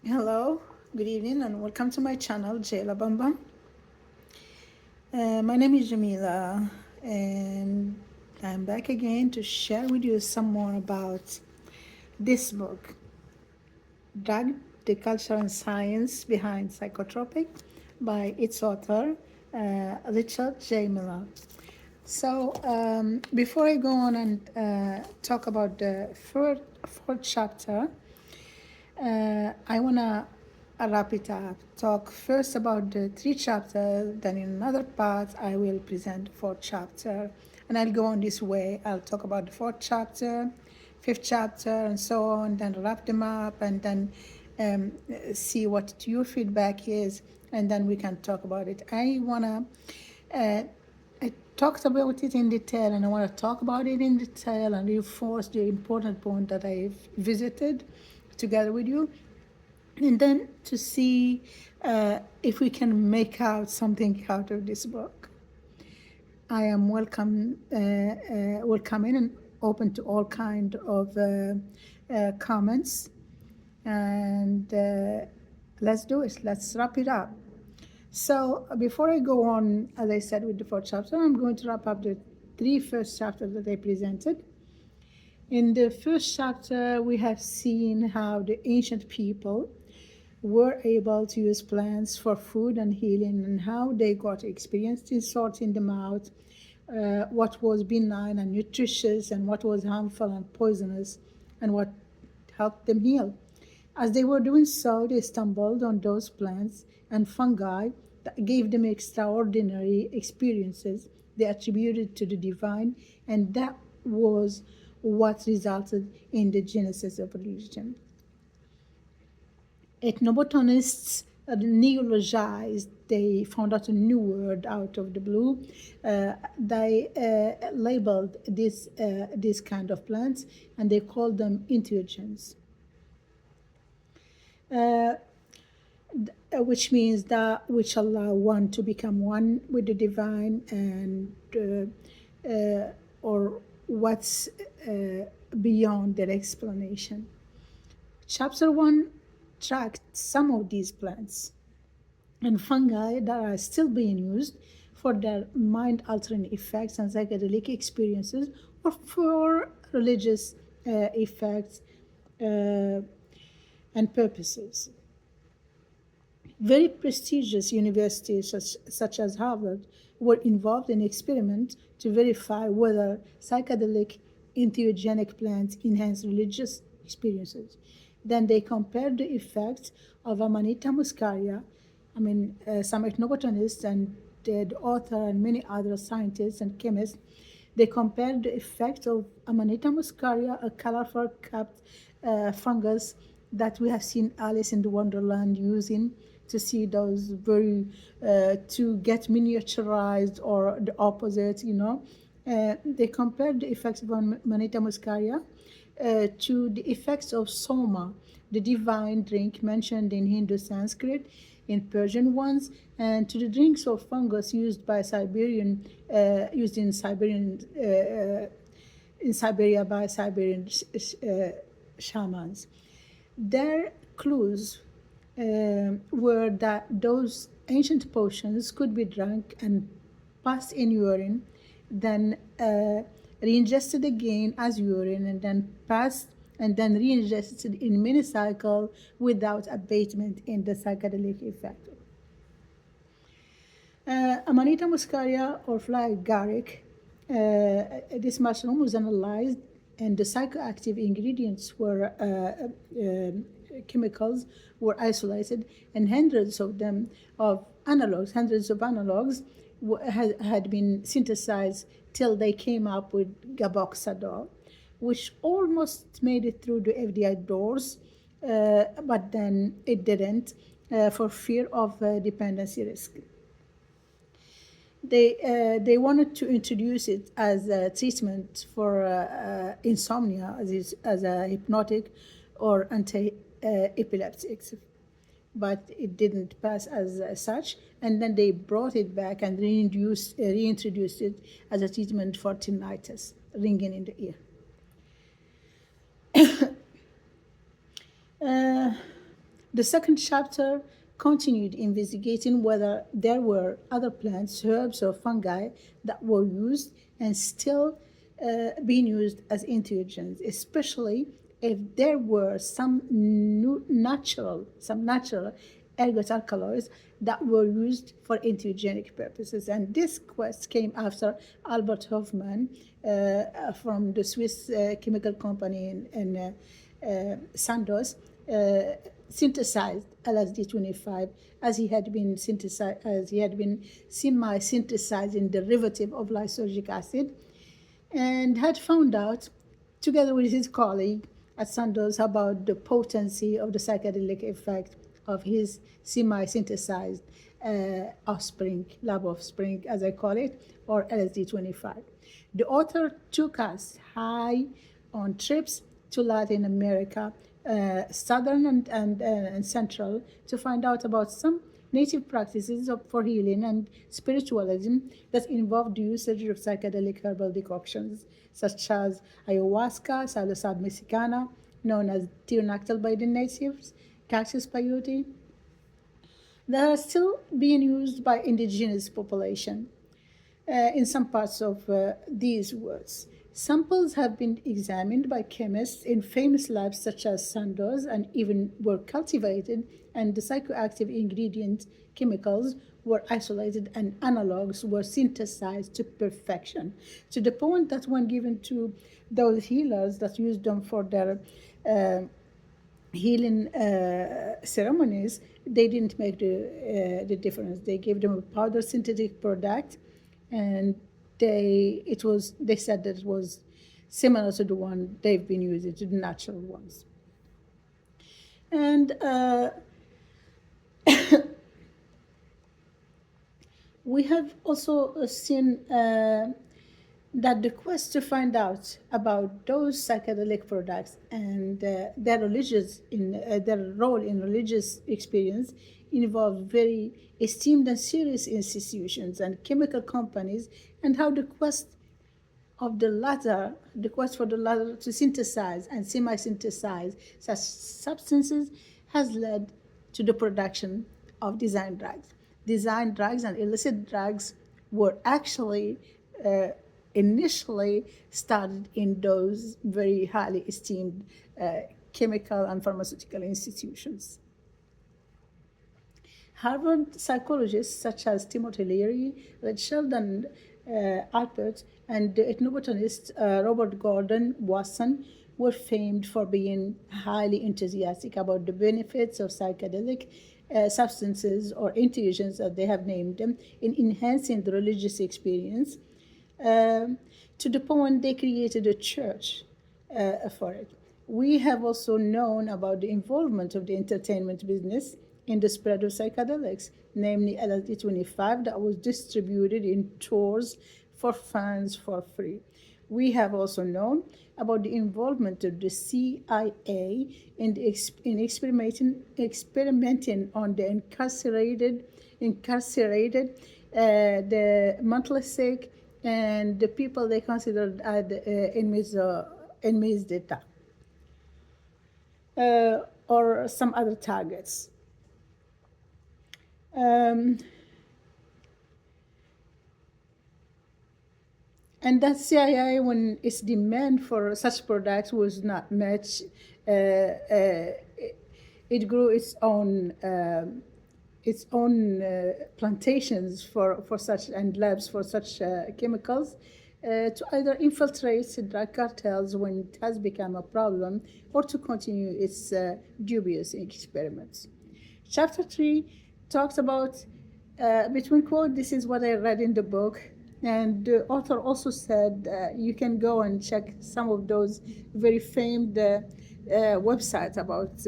Hello, good evening, and welcome to my channel, Jayla Bambam. My name is Jamila, and I'm back again to share with you some more about this book, Drug, the Culture and Science Behind Psychotropic, by its author, Richard J. Miller. So, before I go on and talk about the fourth chapter, I want to wrap it up. Talk first about the three chapters, then in another part, I will present the fourth chapter. And I'll go on this way. I'll talk about the fourth chapter, fifth chapter, and so on, then wrap them up, and then see what your feedback is, and then we can talk about it. I talked about it in detail, and I want to talk about it in detail and reinforce the important point that I've visited together with you, and then to see if we can make out something out of this book. I am welcoming and open to all kind of comments, and let's do it. Let's wrap it up. So before I go on, as I said with the fourth chapter, I'm going to wrap up the three first chapters that I presented. In the first chapter, we have seen how the ancient people were able to use plants for food and healing, and how they got experienced in sorting them out, what was benign and nutritious, and what was harmful and poisonous, and what helped them heal. As they were doing so, they stumbled on those plants and fungi that gave them extraordinary experiences they attributed to the divine, and that was what resulted in the genesis of religion. Ethnobotanists neologized, they found out a new word out of the blue. They labeled this kind of plants, and they called them entheogens. Which means that which allow one to become one with the divine, and or what's beyond their explanation. Chapter 1 tracked some of these plants and fungi that are still being used for their mind altering effects and psychedelic experiences, or for religious effects and purposes. Very prestigious universities such as Harvard were involved in experiments to verify whether psychedelic entheogenic plants enhance religious experiences. Then they compared the effects of Amanita muscaria. Some ethnobotanists and the author and many other scientists and chemists, they compared the effect of Amanita muscaria, a colorful capped fungus that we have seen Alice in the Wonderland using to see those very, to get miniaturized, or the opposite, they compared the effects of Amanita muscaria to the effects of soma, the divine drink mentioned in Hindu Sanskrit, in Persian ones, and to the drinks of fungus used by in Siberia by Siberian shamans. Their clues were that those ancient potions could be drunk and passed in urine, then re-ingested again as urine, and then passed and then re-ingested in mini cycle without abatement in the psychedelic effect. Amanita muscaria, or fly agaric, this mushroom was analyzed, and the psychoactive ingredients were chemicals were isolated, and hundreds of analogs had been synthesized till they came up with gaboxadol, which almost made it through the FDA doors, but then it didn't, for fear of dependency risk. They wanted to introduce it as a treatment for insomnia, as a hypnotic or anti-epileptics, but it didn't pass as such. And then they brought it back and reintroduced it as a treatment for tinnitus, ringing in the ear. The second chapter continued investigating whether there were other plants, herbs, or fungi that were used and still being used as entheogens, especially if there were some natural ergot alkaloids that were used for entheogenic purposes. And this quest came after Albert Hofmann from the Swiss chemical company Sandoz synthesized LSD-25 as he had been semi-synthesizing derivative of lysergic acid, and had found out, together with his colleague at Sandoz, about the potency of the psychedelic effect of his semi-synthesized lab offspring, as I call it, or LSD-25. The author took us high on trips to Latin America, southern and central, to find out about some native practices for healing and spiritualism that involve the usage of psychedelic herbal decoctions, such as ayahuasca, psilocybin mexicana, known as tirnactyl by the natives, cactus peyote, that are still being used by indigenous population in some parts of these worlds. Samples have been examined by chemists in famous labs such as Sandoz and even were cultivated, and the psychoactive ingredient chemicals were isolated and analogs were synthesized to perfection, to the point that when given to those healers that used them for their healing ceremonies, they didn't make the difference. They gave them a powder synthetic product, and they said that it was similar to the one they've been using, to the natural ones. And we have also seen that the quest to find out about those psychedelic products and their role in religious experience involved very esteemed and serious institutions and chemical companies, and how the quest for the latter to synthesize and semi-synthesize such substances has led to the production of design drugs. Design drugs and illicit drugs were actually initially started in those very highly esteemed chemical and pharmaceutical institutions. Harvard psychologists such as Timothy Leary, Red Sheldon Alpert, and the ethnobotanist Robert Gordon Wasson were famed for being highly enthusiastic about the benefits of psychedelic substances, or entheogens as they have named them, in enhancing the religious experience, to the point they created a church for it. We have also known about the involvement of the entertainment business in the spread of psychedelics, namely LSD-25, that was distributed in tours for fans for free. We have also known about the involvement of the CIA in experimenting on the incarcerated, the mentally sick, and the people they considered as enemies d'etat, or some other targets. And that CIA, when its demand for such products was not met, it grew its own plantations for such, and labs for such chemicals, to either infiltrate drug cartels when it has become a problem, or to continue its dubious experiments. Chapter 3 talks about, between quote, this is what I read in the book, and the author also said you can go and check some of those very famed websites about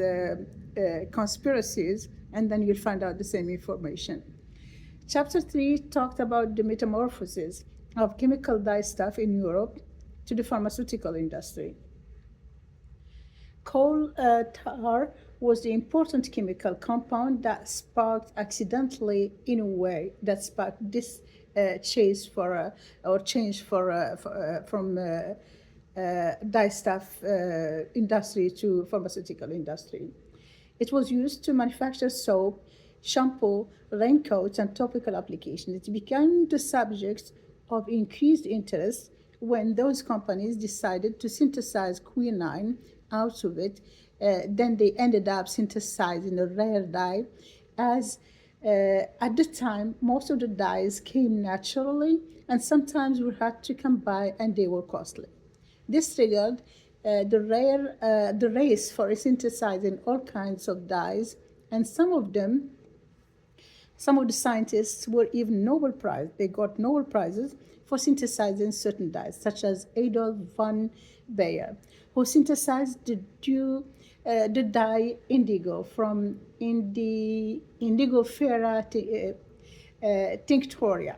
conspiracies, and then you'll find out the same information. Chapter 3 talked about the metamorphosis of chemical dye stuff in Europe to the pharmaceutical industry. Coal tar was the important chemical compound that sparked accidentally, in a way, that sparked this change from dye stuff industry to pharmaceutical industry. It was used to manufacture soap, shampoo, raincoats, and topical applications. It became the subject of increased interest when those companies decided to synthesize quinine out of it. Then they ended up synthesizing a rare dye, as at the time most of the dyes came naturally and sometimes we had to come by and they were costly. This triggered the race for synthesizing all kinds of dyes, and some of the scientists were even Nobel Prize. They got Nobel Prizes for synthesizing certain dyes, such as Adolf von Baeyer, who synthesized the dye indigo from Indigofera tinctoria.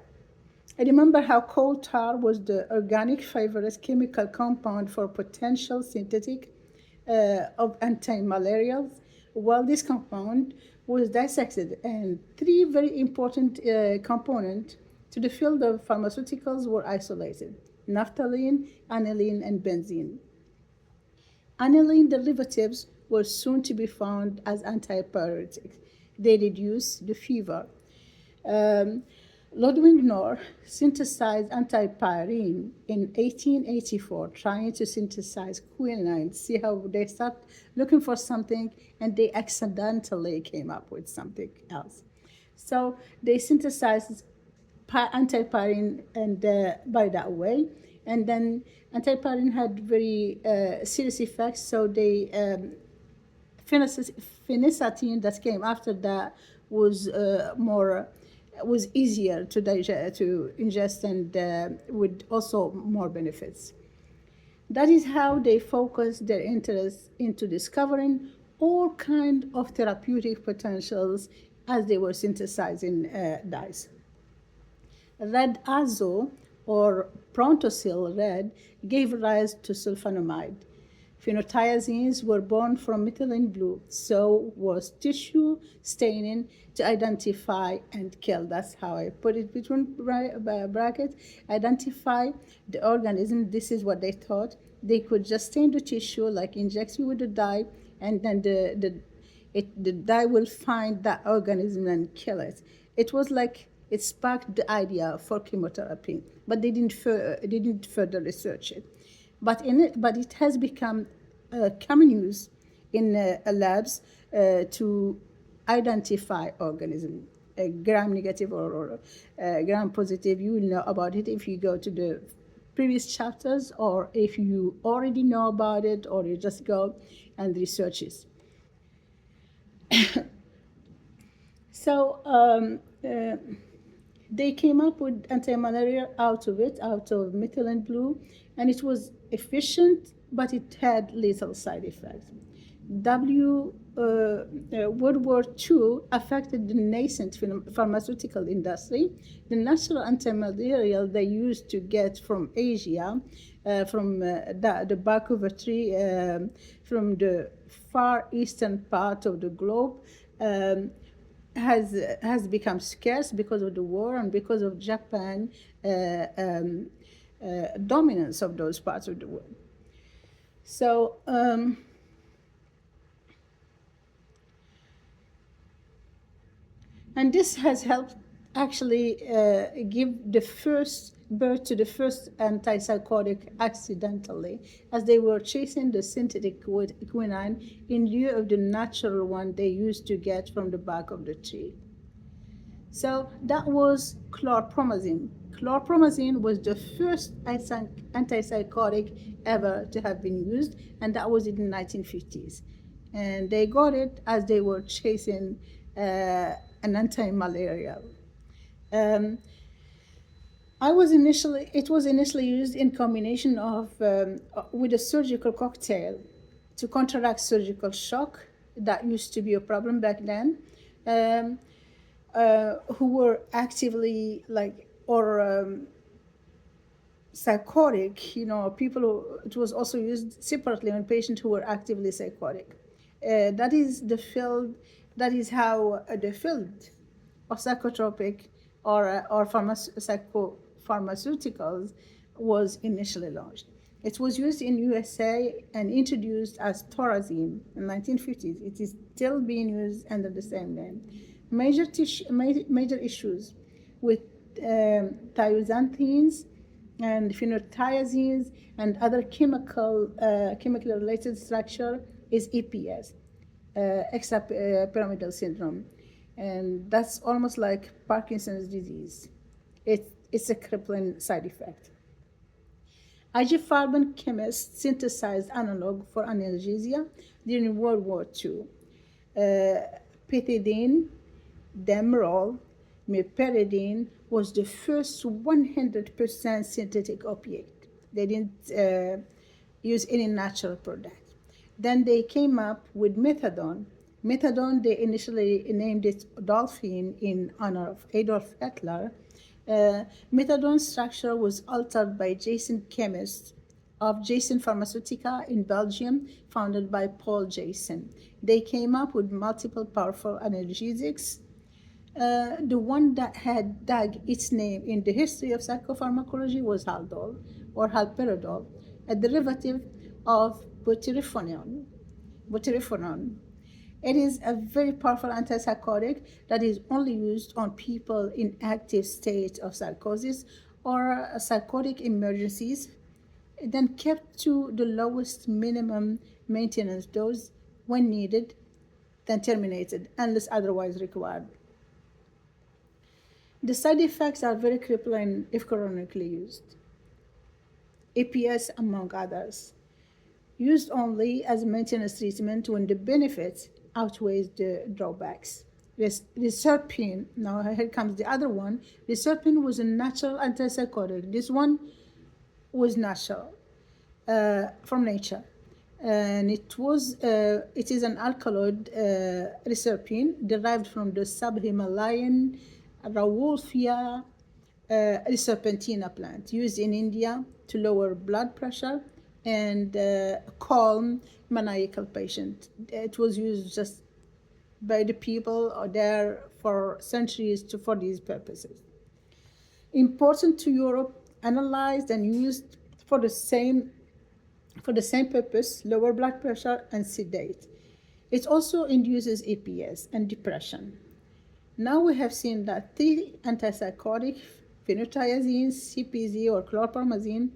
I remember how coal tar was the organic favorite chemical compound for potential synthetic of anti-malarials. Well, this compound was dissected, and three very important components to the field of pharmaceuticals were isolated: naphthalene, aniline, and benzene. Aniline derivatives were soon to be found as antipyretics. They reduce the fever. Um, Ludwig Knorr synthesized antipyrine in 1884, trying to synthesize quinine. See how they start looking for something and they accidentally came up with something else. So they synthesized antipyrine and by that way, and then antipyrine had very serious effects. So they phenacetin that came after that was more was easier to digest, to ingest, and with also more benefits. That is how they focused their interest into discovering all kind of therapeutic potentials as they were synthesizing dyes. Red azo, or prontosil red, gave rise to sulfonamide. Phenothiazines were born from methylene blue, so was tissue staining to identify and kill. That's how I put it between brackets. Identify the organism. This is what they thought. They could just stain the tissue, like inject you with the dye, and then the dye will find that organism and kill it. It was like it sparked the idea for chemotherapy, but they didn't further research it. But it has become common use in labs to identify organism, gram negative or gram positive. You will know about it if you go to the previous chapters, or if you already know about it, or you just go and research it. So they came up with anti-malaria out of methylene blue, and it was efficient, but it had lethal side effects. World War II affected the nascent pharmaceutical industry. The natural antimalarial they used to get from Asia, from the bark of a tree, from the far eastern part of the globe, um, has become scarce because of the war and because of Japan dominance of those parts of the world. So and this has helped actually give the first birth to the first antipsychotic accidentally, as they were chasing the synthetic quinine in lieu of the natural one they used to get from the bark of the tree. So that was chlorpromazine. Chlorpromazine was the first antipsychotic ever to have been used, and that was in the 1950s. And they got it as they were chasing an anti-malarial. Um, it was initially used in combination with a surgical cocktail to counteract surgical shock. That used to be a problem back then. Um, who were actively psychotic, people who, it was also used separately on patients who were actively psychotic. That is the field, that is how the field of psychotropic or pharmaceuticals was initially launched. It was used in USA and introduced as Thorazine in 1950s. It is still being used under the same name. Major issues with thioxanthines and phenothiazines and other chemical related structure is EPS, extrapyramidal syndrome, and that's almost like Parkinson's disease. It's a crippling side effect. Isofarban chemists synthesized analog for analgesia during World War II. Pethidine, Demerol, meperidine was the first 100% synthetic opiate. They didn't use any natural product. Then they came up with methadone. Methadone, they initially named it Dolphin in honor of Adolf Hitler. Methadone structure was altered by Janssen chemists of Janssen Pharmaceutica in Belgium, founded by Paul Janssen. They came up with multiple powerful analgesics. The one that had dug its name in the history of psychopharmacology was Haldol, or halperidol, a derivative of butyrophenol. It is a very powerful antipsychotic that is only used on people in active state of psychosis or psychotic emergencies, then kept to the lowest minimum maintenance dose when needed, then terminated unless otherwise required. The side effects are very crippling if chronically used. APS, among others, used only as maintenance treatment when the benefits outweighs the drawbacks. Reserpine, now here comes the other one. Reserpine was a natural antipsychotic. This one was natural, from nature. And it is an alkaloid, reserpine, derived from the sub-Himalayan Rauwolfia reserpentina plant, used in India to lower blood pressure and calm maniacal patient. It was used just by the people there for centuries for these purposes. Important to Europe, analyzed and used for the same purpose, lower blood pressure and sedate. It also induces EPS and depression. Now we have seen that 3 antipsychotic, phenothiazine, CPZ or chlorpromazine,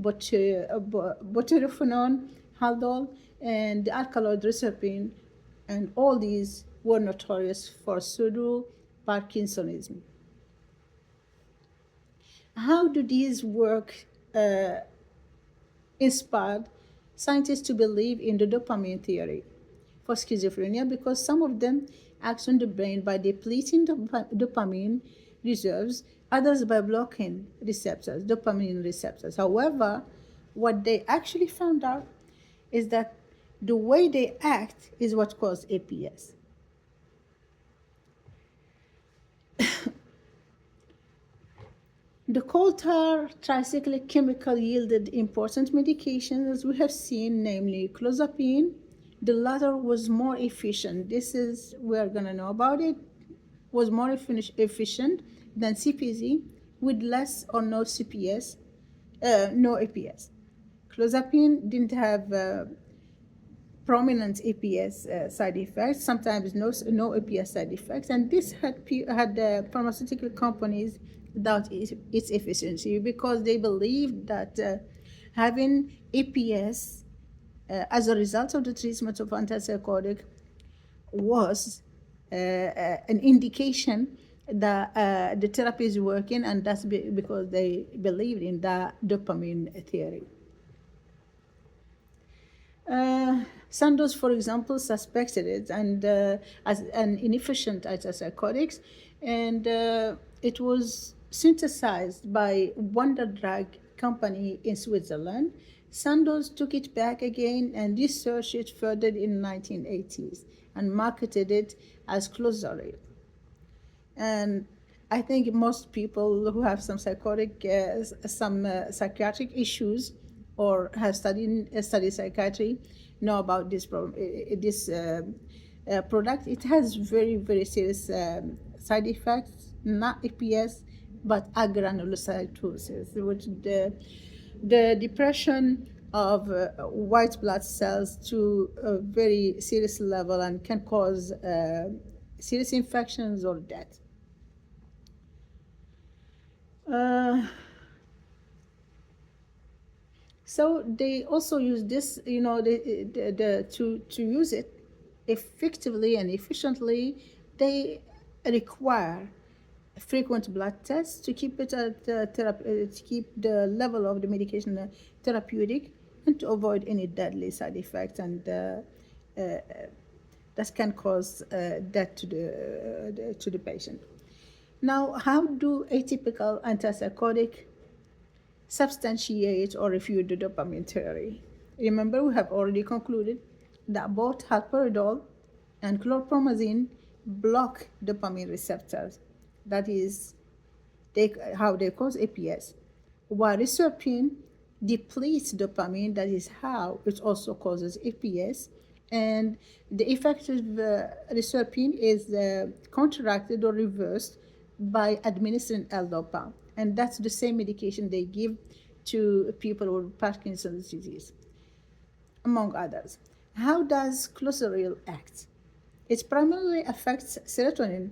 butyrophenol, haldol, and the alkaloid reserpine, and all these were notorious for pseudo-Parkinsonism. How do these work inspired scientists to believe in the dopamine theory for schizophrenia? Because some of them act on the brain by depleting dopamine reserves, others by blocking dopamine receptors. However, what they actually found out is that the way they act is what causes APS. The coal tar tricyclic chemical yielded important medications, as we have seen, namely clozapine. The latter was more efficient. We are going to know about it, was more efficient than CPZ with less or no no APS. Clozapine didn't have prominent APS side effects, sometimes no APS side effects, and this had pharmaceutical companies doubt its efficiency because they believed that having APS as a result of the treatment of antipsychotic was an indication that the therapy is working, and that's because they believed in the dopamine theory. Sandoz, for example, suspected it as an inefficient antipsychotic, and it was synthesized by Wonder Drug Company in Switzerland. Sandoz took it back again and researched it further in the 1980s and marketed it as Clozaril. And I think most people who have some psychiatric issues or have studied psychiatry know about this problem. This product, it has very, very serious side effects, not APS, but agranulocytosis, which the depression of white blood cells to a very serious level and can cause serious infections or death. Uh, so they also use this, to use it effectively and efficiently. They require frequent blood tests to keep it at to keep the level of the medication therapeutic and to avoid any deadly side effects and that can cause death to the patient. Now, how do atypical antipsychotic substantiate or refute the dopamine theory? Remember, we have already concluded that both haloperidol and chlorpromazine block dopamine receptors. That is how they cause APS. While reserpine depletes dopamine, that is how it also causes APS. And the effect of reserpine is counteracted or reversed by administering L-Dopa. And that's the same medication they give to people with Parkinson's disease, among others. How does clozaril act? It primarily affects serotonin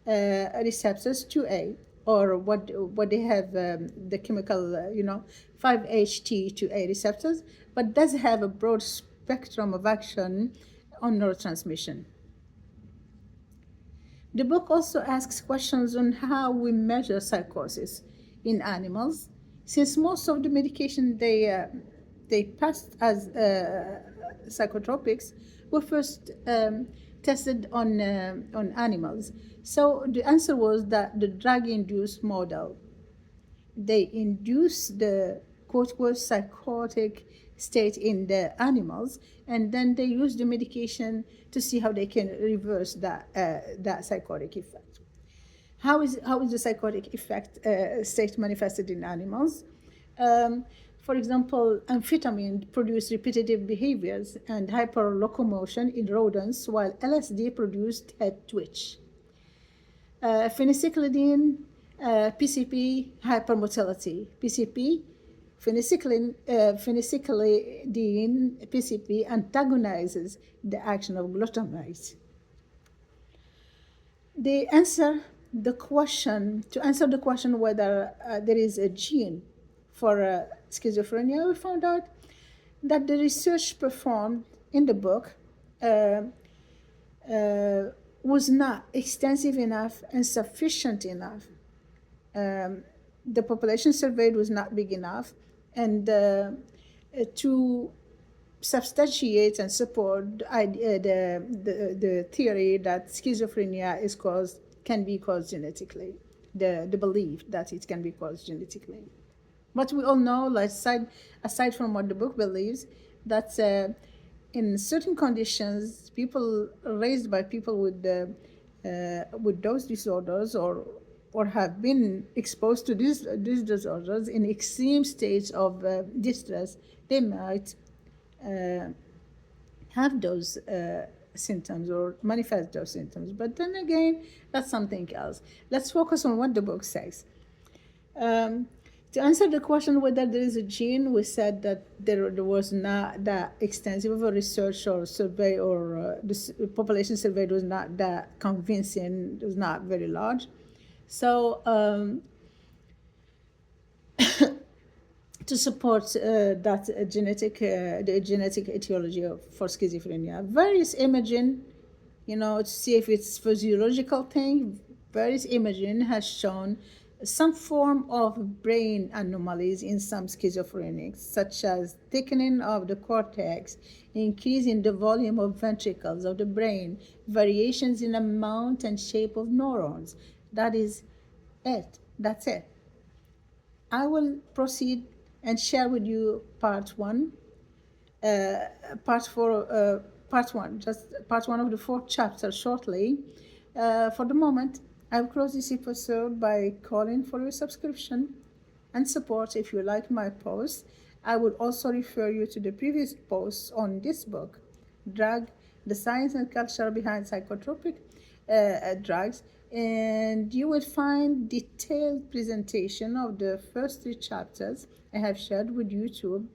receptors 2A, or what they have the chemical 5-HT2A receptors, but does have a broad spectrum of action on neurotransmission. The book also asks questions on how we measure psychosis in animals, since most of the medication they passed as psychotropics were first tested on animals. So the answer was that the drug-induced model, they induce the quote psychotic state in the animals, and then they use the medication to see how they can reverse that psychotic effect. How is the psychotic effect state manifested in animals? For example, amphetamine produced repetitive behaviors and hyperlocomotion in rodents, while LSD produced head twitch. Phencyclidine, PCP, hypermotility. PCP, phencyclidine, PCP antagonizes the action of glutamate. They answer to answer the question whether there is a gene for schizophrenia. We found out that the research performed in the book was not extensive enough and sufficient enough. The population surveyed was not big enough, and to substantiate and support the theory that schizophrenia can be caused genetically, the belief that it can be caused genetically. But we all know, like, aside from what the book believes, that in certain conditions, people raised by people with those disorders or have been exposed to these disorders in extreme states of distress, they might have those symptoms or manifest those symptoms. But then again, that's something else. Let's focus on what the book says. To answer the question whether there is a gene, we said that there was not that extensive of a research or survey, or the population survey was not that convincing, it was not very large. So to support the genetic etiology for schizophrenia, various imaging, to see if it's physiological thing, various imaging has shown some form of brain anomalies in some schizophrenics, such as thickening of the cortex, increase in the volume of ventricles of the brain, variations in amount and shape of neurons. That is it. That's it. I will proceed and share with you part one, just part one of the fourth chapter shortly. For the moment, I'll close this episode by calling for your subscription and support if you like my posts. I would also refer you to the previous posts on this book, Drug, the Science and Culture Behind Psychotropic Drugs, and you will find detailed presentation of the first three chapters I have shared with YouTube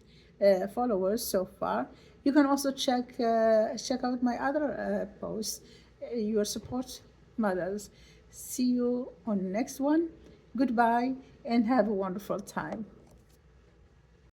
followers so far. You can also check out my other posts. Your support matters. See you on next one. Goodbye and have a wonderful time.